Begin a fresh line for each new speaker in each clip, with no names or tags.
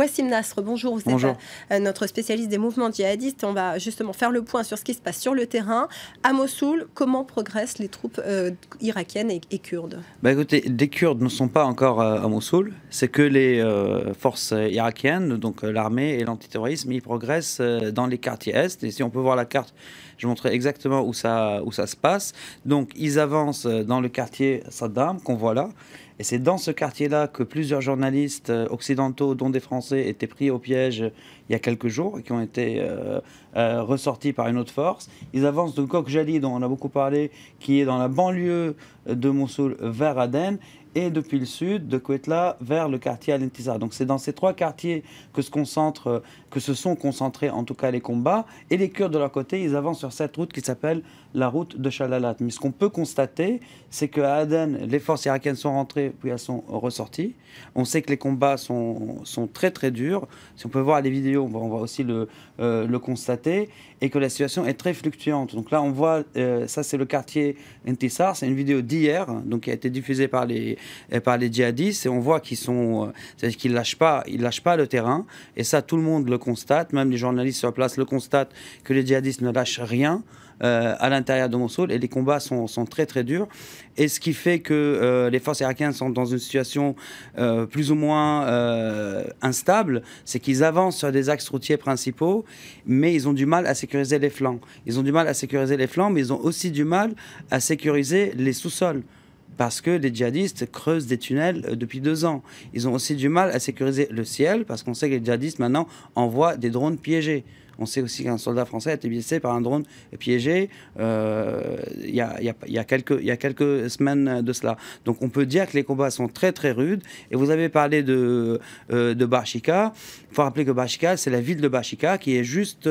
Wassim Nasr, bonjour, vous
Bonjour.
êtes notre spécialiste des mouvements djihadistes. On va justement faire le point sur ce qui se passe sur le terrain. À Mossoul, comment progressent les troupes irakiennes et kurdes?
Écoutez, des Kurdes ne sont pas encore à Mossoul, c'est que les forces irakiennes, donc l'armée et l'antiterrorisme, ils progressent dans les quartiers est. Et si on peut voir la carte, je montrerai exactement où ça se passe. Donc ils avancent dans le quartier Saddam, qu'on voit là. Et c'est dans ce quartier-là que plusieurs journalistes occidentaux, dont des Français, étaient pris au piège il y a quelques jours et qui ont été ressortis par une autre force. Ils avancent de Khokhjali, dont on a beaucoup parlé, qui est dans la banlieue de Mossoul, vers Aden, et depuis le sud, de Kouetla, vers le quartier Al-Intisar. Donc c'est dans ces trois quartiers que se sont concentrés en tout cas les combats. Et les Kurdes de leur côté, ils avancent sur cette route qui s'appelle la route de Chalalat. Mais ce qu'on peut constater, c'est qu'à Aden, les forces irakiennes sont rentrées, puis elles sont ressorties. On sait que les combats sont très très durs. Si on peut voir les vidéos, on va aussi le constater. Et que la situation est très fluctuante. Donc là, on voit, ça c'est le quartier Intisar, c'est une vidéo d'hier, donc qui a été diffusée par les djihadistes, et on voit c'est-à-dire qu'ils lâchent pas le terrain, et ça tout le monde le constate, même les journalistes sur place le constatent, que les djihadistes ne lâchent rien à l'intérieur de Mossoul, et les combats sont très très durs, et ce qui fait que les forces irakiennes sont dans une situation plus ou moins instable, c'est qu'ils avancent sur des axes routiers principaux, mais ils ont du mal à sécuriser les flancs. Ils ont du mal à sécuriser les flancs, mais ils ont aussi du mal à sécuriser les sous-sols. Parce que les djihadistes creusent des tunnels depuis 2 ans. Ils ont aussi du mal à sécuriser le ciel, parce qu'on sait que les djihadistes maintenant envoient des drones piégés. On sait aussi qu'un soldat français a été blessé par un drone piégé il y a quelques semaines de cela. Donc on peut dire que les combats sont très très rudes. Et vous avez parlé de Barchika. Il faut rappeler que Barchika, c'est la ville de Barchika qui est juste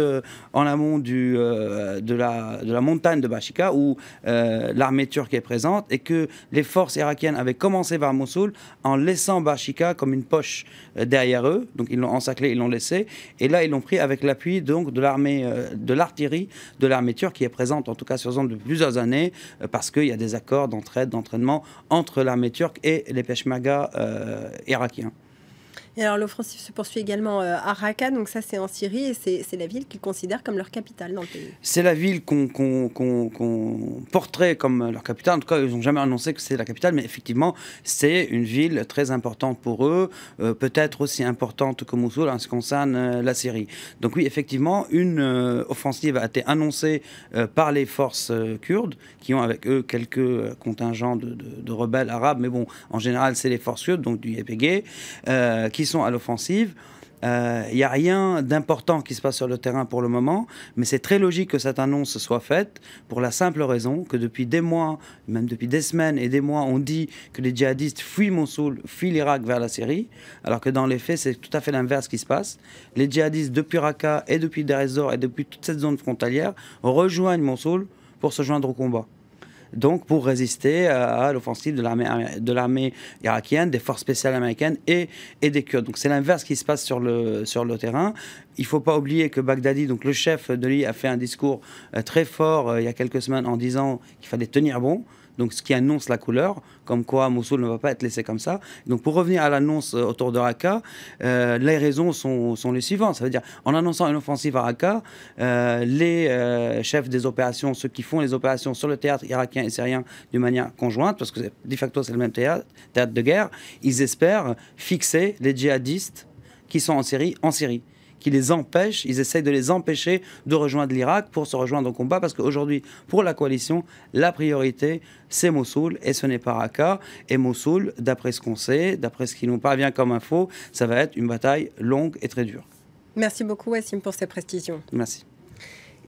en amont de la montagne de Barchika où l'armée turque est présente, et que les forces irakiennes avaient commencé vers Mossoul en laissant Barchika comme une poche derrière eux. Donc ils l'ont encerclé, ils l'ont laissé. Et là, ils l'ont pris avec l'appui donc de l'armée, de l'artillerie de l'armée turque qui est présente en tout cas sur zone depuis plusieurs années parce qu'il y a des accords d'entraide, d'entraînement entre l'armée turque et les peshmerga irakiens.
Et alors l'offensive se poursuit également à Raqqa, donc ça c'est en Syrie, et c'est la ville qu'ils considèrent comme leur capitale dans le pays.
C'est la ville qu'on porterait comme leur capitale. En tout cas, ils n'ont jamais annoncé que c'est la capitale, mais effectivement, c'est une ville très importante pour eux, peut-être aussi importante que Mossoul en ce qui concerne la Syrie. Donc oui, effectivement, une offensive a été annoncée par les forces kurdes, qui ont avec eux quelques contingents de rebelles arabes, mais bon, en général, c'est les forces kurdes, donc du YPG, qui sont à l'offensive. Il n'y a rien d'important qui se passe sur le terrain pour le moment, mais c'est très logique que cette annonce soit faite pour la simple raison que depuis des mois, même depuis des semaines et des mois, on dit que les djihadistes fuient Mossoul, fuient l'Irak vers la Syrie, alors que dans les faits, c'est tout à fait l'inverse qui se passe. Les djihadistes, depuis Raqqa et depuis Deir ez-Zor et depuis toute cette zone frontalière, rejoignent Mossoul pour se joindre au combat. Donc pour résister à l'offensive de l'armée irakienne, des forces spéciales américaines et des Kurdes. Donc c'est l'inverse qui se passe sur le terrain. Il ne faut pas oublier que Baghdadi, donc le chef de l'île, a fait un discours très fort il y a quelques semaines en disant qu'il fallait tenir bon. Donc ce qui annonce la couleur, comme quoi Mossoul ne va pas être laissé comme ça. Donc pour revenir à l'annonce autour de Raqqa, les raisons sont les suivantes. Ça veut dire, en annonçant une offensive à Raqqa, les chefs des opérations, ceux qui font les opérations sur le théâtre irakien et syrien d'une manière conjointe, parce que de facto c'est le même théâtre de guerre, ils espèrent fixer les djihadistes qui sont en Syrie, qui les empêchent, ils essayent de les empêcher de rejoindre l'Irak pour se rejoindre au combat, parce qu'aujourd'hui, pour la coalition, la priorité, c'est Mossoul, et ce n'est pas Raqqa. Et Mossoul, d'après ce qu'on sait, d'après ce qui nous parvient comme info, ça va être une bataille longue et très dure.
Merci beaucoup, Wassim, pour ces précisions.
Merci.